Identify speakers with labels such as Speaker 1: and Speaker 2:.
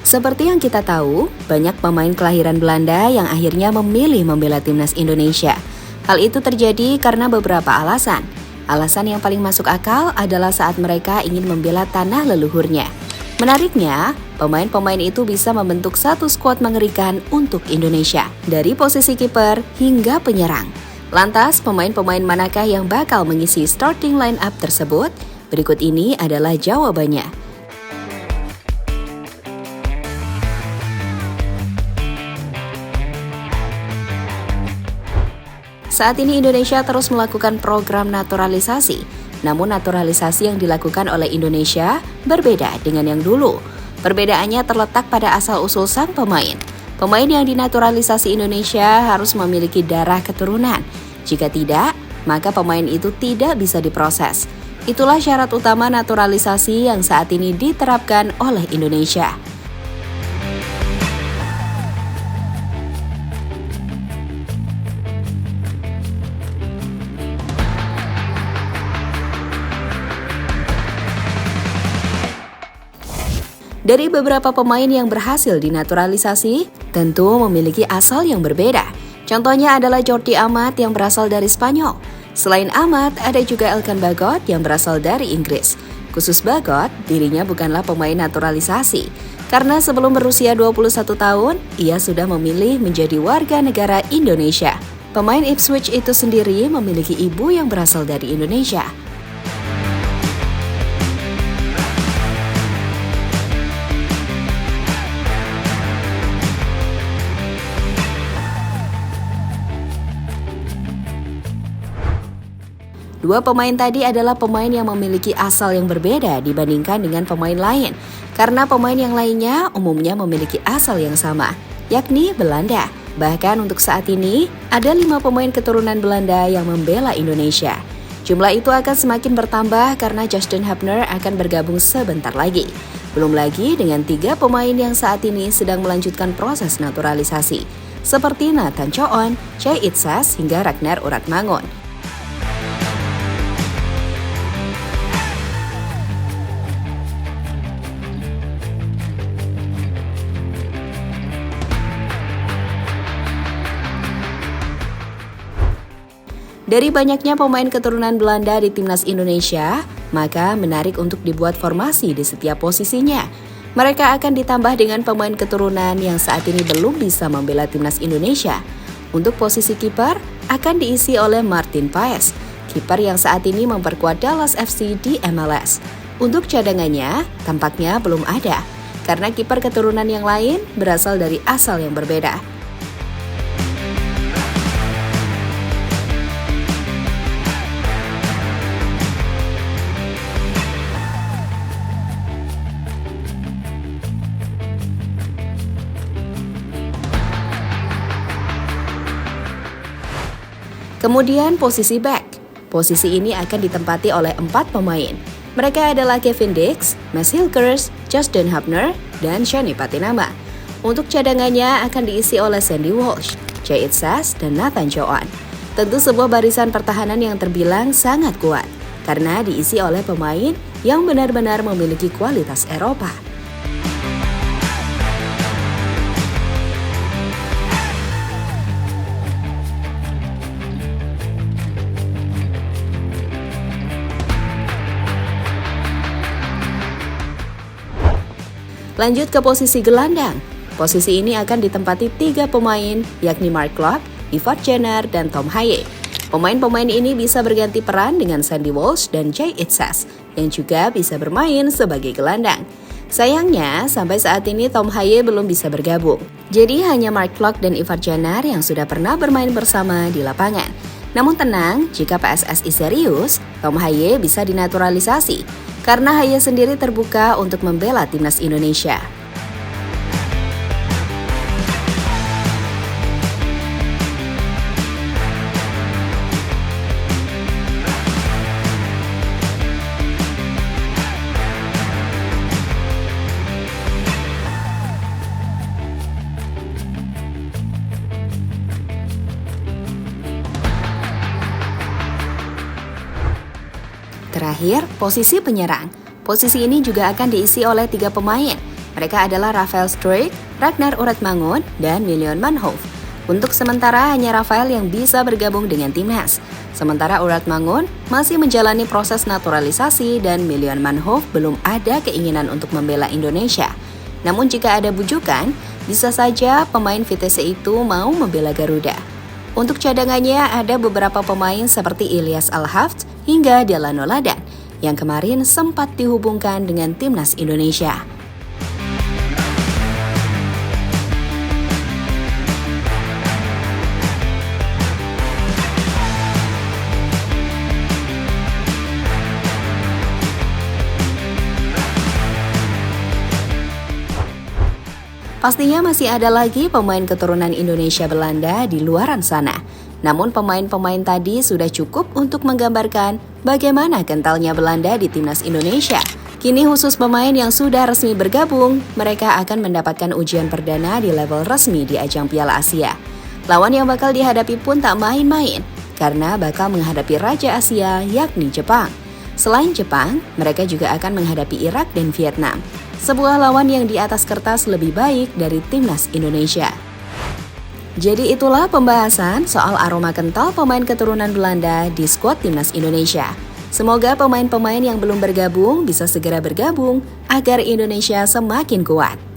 Speaker 1: Seperti yang kita tahu, banyak pemain kelahiran Belanda yang akhirnya memilih membela timnas Indonesia. Hal itu terjadi karena beberapa alasan. Alasan yang paling masuk akal adalah saat mereka ingin membela tanah leluhurnya. Menariknya, pemain-pemain itu bisa membentuk satu skuad mengerikan untuk Indonesia, dari posisi kiper hingga penyerang. Lantas, pemain-pemain manakah yang bakal mengisi starting line up tersebut? Berikut ini adalah jawabannya. Saat ini Indonesia terus melakukan program naturalisasi, namun naturalisasi yang dilakukan oleh Indonesia berbeda dengan yang dulu. Perbedaannya terletak pada asal-usul sang pemain. Pemain yang dinaturalisasi Indonesia harus memiliki darah keturunan. Jika tidak, maka pemain itu tidak bisa diproses. Itulah syarat utama naturalisasi yang saat ini diterapkan oleh Indonesia. Dari beberapa pemain yang berhasil dinaturalisasi, tentu memiliki asal yang berbeda. Contohnya adalah Jordi Amat yang berasal dari Spanyol. Selain Amat, ada juga Elkan Bagot yang berasal dari Inggris. Khusus Bagot, dirinya bukanlah pemain naturalisasi. Karena sebelum berusia 21 tahun, ia sudah memilih menjadi warga negara Indonesia. Pemain Ipswich itu sendiri memiliki ibu yang berasal dari Indonesia. Dua pemain tadi adalah pemain yang memiliki asal yang berbeda dibandingkan dengan pemain lain. Karena pemain yang lainnya umumnya memiliki asal yang sama, yakni Belanda. Bahkan untuk saat ini, ada 5 pemain keturunan Belanda yang membela Indonesia. Jumlah itu akan semakin bertambah karena Justin Hubner akan bergabung sebentar lagi. Belum lagi dengan 3 pemain yang saat ini sedang melanjutkan proses naturalisasi, seperti Nathan Choon, Choi It-sas, hingga Ragnar Uratmangun. Dari banyaknya pemain keturunan Belanda di timnas Indonesia, maka menarik untuk dibuat formasi di setiap posisinya. Mereka akan ditambah dengan pemain keturunan yang saat ini belum bisa membela timnas Indonesia. Untuk posisi kiper akan diisi oleh Martin Paes, kiper yang saat ini memperkuat Dallas FC di MLS. Untuk cadangannya, tampaknya belum ada, karena kiper keturunan yang lain berasal dari asal yang berbeda. Kemudian posisi back. Posisi ini akan ditempati oleh 4 pemain. Mereka adalah Kevin Dix, Mads Hilgers, Justin Hubner, dan Shani Patinama. Untuk cadangannya akan diisi oleh Sandy Walsh, Choi It-sas, dan Nathan Choon. Tentu sebuah barisan pertahanan yang terbilang sangat kuat, karena diisi oleh pemain yang benar-benar memiliki kualitas Eropa. Lanjut ke posisi gelandang. Posisi ini akan ditempati 3 pemain, yakni Mark Klok, Ivar Jenner, dan Tom Haye. Pemain-pemain ini bisa berganti peran dengan Sandy Walsh dan Choi It-sas, yang juga bisa bermain sebagai gelandang. Sayangnya, sampai saat ini Tom Haye belum bisa bergabung. Jadi hanya Mark Klok dan Ivar Jenner yang sudah pernah bermain bersama di lapangan. Namun tenang, jika PSSI serius, Tom Haye bisa dinaturalisasi, karena Haye sendiri terbuka untuk membela timnas Indonesia. Terakhir, posisi penyerang. Posisi ini juga akan diisi oleh 3 pemain. Mereka adalah Rafael Struijk, Ragnar Uretmangun, dan Milion Manhoef. Untuk sementara hanya Rafael yang bisa bergabung dengan timnas. Sementara Uretmangun masih menjalani proses naturalisasi dan Milion Manhoef belum ada keinginan untuk membela Indonesia. Namun jika ada bujukan, bisa saja pemain Vitesse itu mau membela Garuda. Untuk cadangannya ada beberapa pemain seperti Ilyas Al-Hafs hingga Delano Ladan yang kemarin sempat dihubungkan dengan timnas Indonesia. Pastinya masih ada lagi pemain keturunan Indonesia Belanda di luaran sana. Namun pemain-pemain tadi sudah cukup untuk menggambarkan bagaimana kentalnya Belanda di timnas Indonesia. Kini khusus pemain yang sudah resmi bergabung, mereka akan mendapatkan ujian perdana di level resmi di ajang Piala Asia. Lawan yang bakal dihadapi pun tak main-main, karena bakal menghadapi Raja Asia yakni Jepang. Selain Jepang, mereka juga akan menghadapi Irak dan Vietnam. Sebuah lawan yang di atas kertas lebih baik dari timnas Indonesia. Jadi itulah pembahasan soal aroma kental pemain keturunan Belanda di skuad timnas Indonesia. Semoga pemain-pemain yang belum bergabung bisa segera bergabung agar Indonesia semakin kuat.